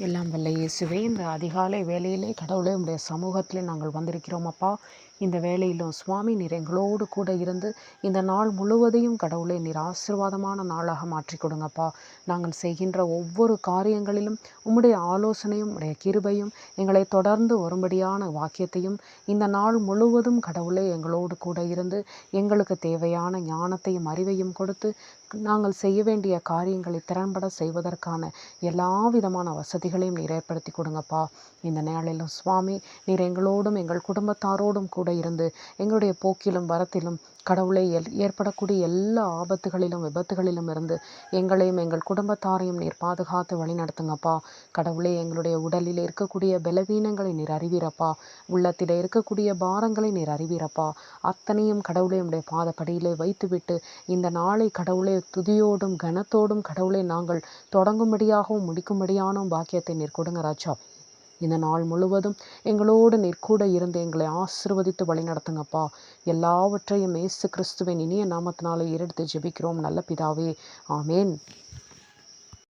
எல்லாம் வல்ல இயேசுவே, இந்த அதிகாலை வேளையிலே கடவுளே உம்முடைய சமூகத்திலே நாங்கள் வந்திருக்கிறோம் அப்பா. இந்த வேளையிலும் சுவாமி நீர் எங்களோடு கூட இருந்து இந்த நாள் முழுவதையும் கடவுளே நீர் ஆசீர்வாதமான நாளாக மாற்றி கொடுங்கப்பா. நாங்கள் செய்கின்ற ஒவ்வொரு காரியங்களிலும் உம்முடைய ஆலோசனையும் உடைய கிருபையும் எங்களை தொடர்ந்து வரும்படியான வாக்கியத்தையும் இந்த நாள் முழுவதும் கடவுளே எங்களோடு கூட இருந்து எங்களுக்கு தேவையான ஞானத்தையும் அறிவையும் கொடுத்து நாங்கள் செய்ய வேண்டிய காரியங்களை திறன்பட செய்வதற்கான எல்லா விதமான வசதிகளையும் நீர் ஏற்படுத்தி கொடுங்கப்பா. இந்த நாளிலும் சுவாமி நீர் எங்களோடும் எங்கள் குடும்பத்தாரோடும் கூட இருந்து எங்களுடைய போக்கிலும் வரத்திலும் கடவுளை ஏற்படக்கூடிய எல்லா ஆபத்துகளிலும் விபத்துகளிலும் இருந்து எங்களையும் எங்கள் குடும்பத்தாரையும் நீர் பாதுகாத்து வழிநடத்துங்கப்பா. கடவுளே, எங்களுடைய உடலில் இருக்கக்கூடிய பலவீனங்களை நீர் அறிவீரப்பா. உள்ளத்தில் இருக்கக்கூடிய பாரங்களை நீர் அறிவீரப்பா. அத்தனையும் கடவுளே உடைய பாதப்படியிலே வைத்துவிட்டு இந்த நாளை கடவுளே துதியோடும் கனத்தோடும் கடவுளே நாங்கள் தொடங்கும்படியாகவும் முடிக்கும்படியான பாக்கியத்தை நீர் கொடுங்க ராஜா. இந்த நாள் முழுவதும் எங்களோடு நீர் கூட இருந்து எங்களை ஆசீர்வதித்து வழி நடத்துங்கப்பா. எல்லாவற்றையும் இயேசு கிறிஸ்துவின் இனிய நாமத்தினாலே எடுத்து ஜெபிக்கிறோம் நல்ல பிதாவே, ஆமேன்.